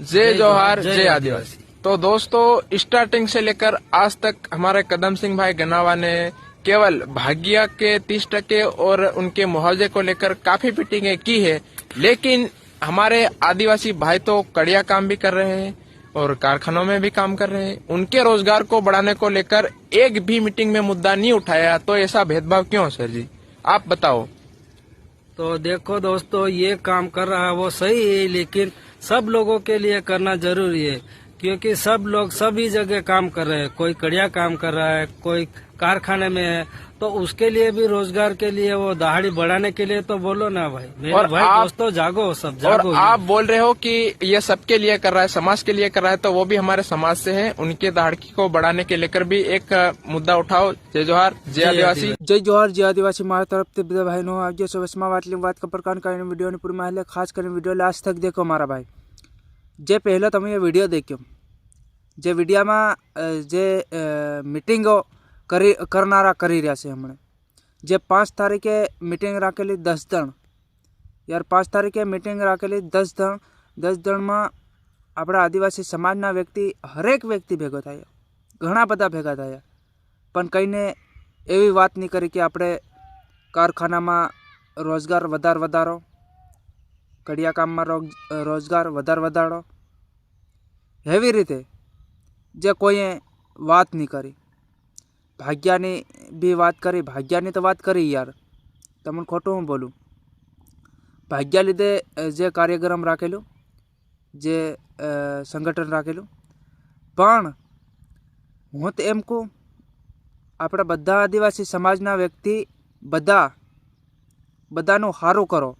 जय जोहार जय आदिवासी। तो दोस्तों, स्टार्टिंग से लेकर आज तक हमारे कदम सिंह भाई गनावा ने केवल भाग्य के 30% और उनके मुआवजे को लेकर काफी मीटिंगें की है, लेकिन हमारे आदिवासी भाई तो कड़िया काम भी कर रहे हैं और कारखानों में भी काम कर रहे हैं। उनके रोजगार को बढ़ाने को लेकर एक भी मीटिंग में मुद्दा नहीं उठाया, तो ऐसा भेदभाव क्यों सर जी, आप बताओ। तो देखो दोस्तों, ये काम कर रहा है वो सही है, लेकिन सब लोगों के लिए करना जरूरी है, क्योंकि सब लोग सभी जगह काम कर रहे हैं। कोई कड़िया काम कर रहा है, कोई कारखाने में है, तो उसके लिए भी रोजगार के लिए वो दहाड़ी बढ़ाने के लिए तो बोलो ना भाई। मेरे और भाई दोस्तों जागो, सब जागो। और आप बोल रहे हो कि ये सबके लिए कर रहा है, समाज के लिए कर रहा है, तो वो भी हमारे समाज से है, उनके दहाड़ी को बढ़ाने के लेकर भी एक मुद्दा उठाओ। जय जोहार जय आदिवासी। जय जोहार जय आदिवासी। मारा तरफ से બધા ભાઈનો આજે સવેસમાં વાતલી વાત કપર કાન કરીને વિડીયોની પૂરી માહિતી ખાસ કરીને વિડીયો લાસ્ટ તક દેખો મારા ભાઈ। જે પહેલા તમે એ વિડીયો દેખ્યો, જે વિડીયામાં જે મીટિંગો કરનારા કરી રહ્યા છે હમણાં, જે 5 તારીખે મીટિંગ રાખેલી 10 જણ, યાર 5 તારીખે મીટિંગ રાખેલી 10 જણ, 10 જણમાં આપણા આદિવાસી સમાજના વ્યક્તિ, હરેક વ્યક્તિ ભેગો થયા, ઘણા બધા ભેગા થયા, પણ કહીને એવી વાત નહીં કરી કે આપણે કારખાનામાં રોજગાર વધારો, કડિયા કામમાં રોજગાર વધારો, એવી રીતે જે કોઈએ વાત નહીં કરી। ભાગ્યાની બી વાત કરી, ભાગ્યાની તો વાત કરી યાર, તમને ખોટું હું બોલું। ભાગ્યા લીધે જે કાર્યક્રમ રાખેલું, જે સંગઠન રાખેલું, પણ હું તો એમ કહું, આપણા બધા આદિવાસી સમાજના વ્યક્તિ બધાનું સારું કરો,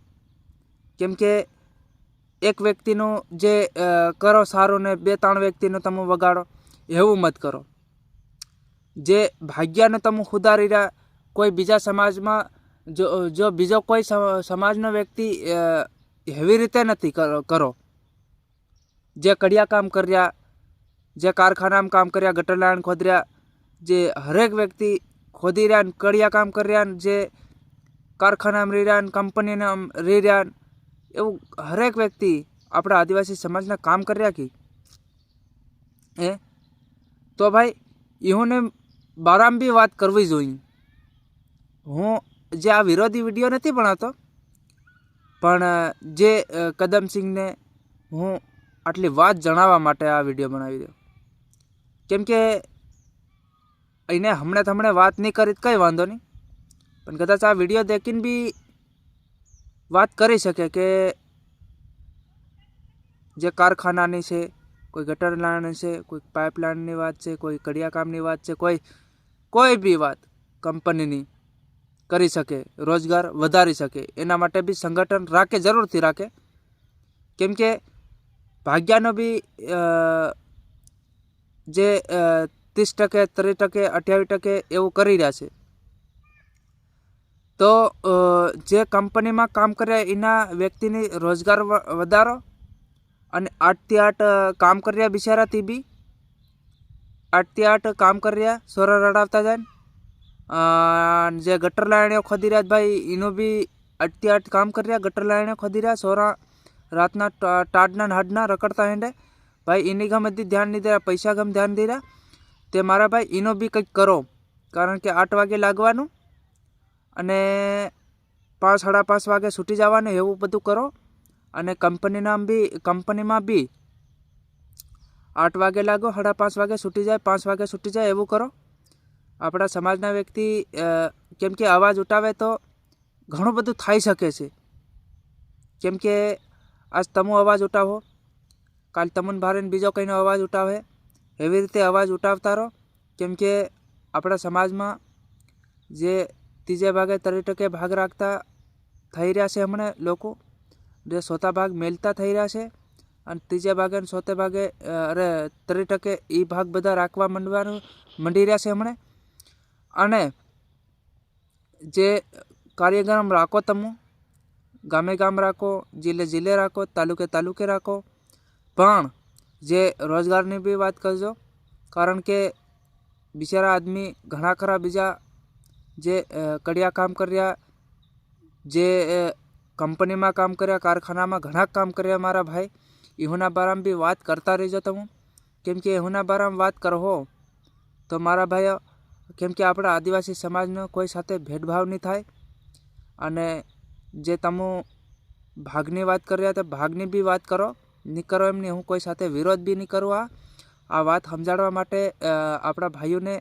કેમ કે એક વ્યક્તિનું જે કરો સારું ને 2-3 વ્યક્તિનું તમે વગાડો, એવું મત કરો। જે ભાગ્યને તમે સુધારી રહ્યા, કોઈ બીજા સમાજમાં જો બીજો કોઈ સમાજનો વ્યક્તિ એવી રીતે નથી કરો। જે કડિયા કામ કર્યા, જે કારખાનામાં કામ કર્યા, ગટર લાઈન ખોદર્યા, જે હરેક વ્યક્તિ ખોદી રહ્યા, કડિયા કામ કરી રહ્યા, જે કારખાનામાં રહી રહ્યા, કંપનીને રહી રહ્યા, એવું હરેક વ્યક્તિ આપણા આદિવાસી સમાજના કામ કર્યા કે તો ભાઈ એઓને બારામાં બી વાત કરવી જોઈએ। હું જે આ વિરોધી વિડીયો નથી બનાવતો, પણ જે કદમસિંહને હું આટલી વાત જણાવવા માટે આ વિડીયો બનાવી દઉં, કેમ કે એને હમણે વાત નહીં કરી કંઈ વાંધો નહીં, પણ કદાચ આ વિડીયો દેખીને બી વાત કરી શકે કે જે કારખાનાની છે, કોઈ ગટર લાઈનની છે, કોઈ પાઇપલાઇનની વાત છે, કોઈ કડિયા કામની વાત છે, કોઈ બી વાત કંપનીની કરી શકે, રોજગાર વધારી શકે, એના માટે બી સંગઠન રાખે, જરૂરથી રાખે, કેમ કે ભાગ્યનો બી જે 30%, 30%, 28% એવું કરી રહ્યા છે। તો જે કંપનીમાં કામ કરે એના વ્યક્તિની રોજગાર વધારો, અને 8 થી 8 કામ કરી રહ્યા બિચારાથી બી 8 થી 8 કામ કરી રહ્યા, સોરા રડાવતા જાય। જે ગટર લાઈણીઓ ખોદી રહ્યા ભાઈ, એનું બી 8 થી 8 કામ કરી રહ્યા, ગટર લાઈણીઓ ખોદી રહ્યા, સોરા રાતના ટાઢના હાડના રખડતા હેંડે ભાઈ, એની ગમે ધ્યાન નહીં દે રહ્યા, પૈસા ગમ ધ્યાન દે રહ્યા। તે મારા ભાઈ એનો બી કંઈક કરો, કારણ કે 8 વાગે લાગવાનું અને 5, 5:30 વાગે છૂટી જવાનું, એવું બધું કરો। અને કંપનીમાં બી 8 વાગે લાગો, 5:30 વાગે છૂટી જાય, 5 વાગે છૂટી જાય, એવું કરો। આપણા સમાજના વ્યક્તિ કેમ કે અવાજ ઉઠાવે તો ઘણું બધું થઈ શકે છે, કેમ કે આજ તમે અવાજ ઉઠાવો, કાલ તમને ભારે બીજો કંઈનો અવાજ ઉઠાવે, એવી રીતે અવાજ ઉઠાવતા રહો, કેમ કે આપણા સમાજમાં જે 3 ભાગે 30% ભાગ રાખતા થઈ રહ્યા છે હમણાં લોકો, જે 100 ભાગ મેલતા થઈ રહ્યા છે, અને 3 ભાગે અને 100 ભાગે 30% એ ભાગ બધા રાખવા મંડી રહ્યા છે હમણાં। અને જે કાર્યક્રમ રાખો, તમે ગામે ગામ રાખો, જિલ્લે રાખો, તાલુકે રાખો, પણ જે રોજગારની બી વાત કરજો, કારણ કે બિચારા આદમી ઘણા ખરા બીજા જે કડિયા કામ કર્યા, જે કંપનીમાં કામ કર્યા, કારખાનામાં ઘણા કામ કર્યા મારા ભાઈ, એના બારામાં બી વાત કરતા રહેજો તમે, કેમ કે એના બારામાં વાત કરો તો મારા ભાઈઓ, કેમ કે આપણા આદિવાસી સમાજનો કોઈ સાથે ભેદભાવ નહીં થાય. અને જે તમે ભાગની વાત કર્યા તો ભાગની બી વાત કરો, નહીં કરો એમની હું કોઈ સાથે વિરોધ બી નહીં કરું. આ વાત સમજાડવા માટે આપણા ભાઈઓને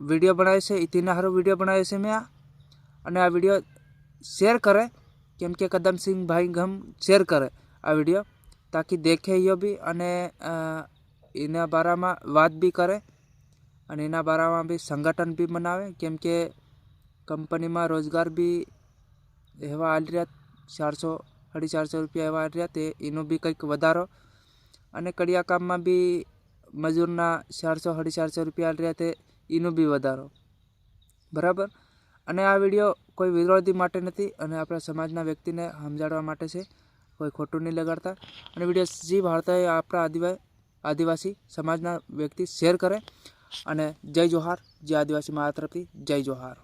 વિડીયો બનાવે છે, ઇતિના સારો વિડીયો બનાવે છે મેં અને આ વિડીયો શેર કરે, કેમ કે કદમસિંહ ભાઈ ગમ શેર કરે આ વિડીયો, તાકી દેખે એ બી અને એના બારામાં વાત બી કરે અને એના બારામાં બી સંગઠન બી બનાવે, કેમ કે કંપનીમાં રોજગાર બી એવા આવી રહ્યા 400-450 રૂપિયા એવા આવી રહ્યા, તે એનો બી કંઈક વધારો અને કડિયા કામમાં બી મજૂરના 400-450 રૂપિયા આવી રહ્યા, તે એનું બી વધારો. બરાબર. અને આ વિડીયો કોઈ વિરોધી માટે નથી અને આપણા સમાજના વ્યક્તિને સમજાડવા માટે છે, કોઈ ખોટું નહીં લગાડતા. અને વિડીયો જે ભાળતા હોય આપણા આદિવાસી સમાજના વ્યક્તિ શેર કરે. અને જય જોહાર, જય આદિવાસી મારા તરફથી જય જોહાર.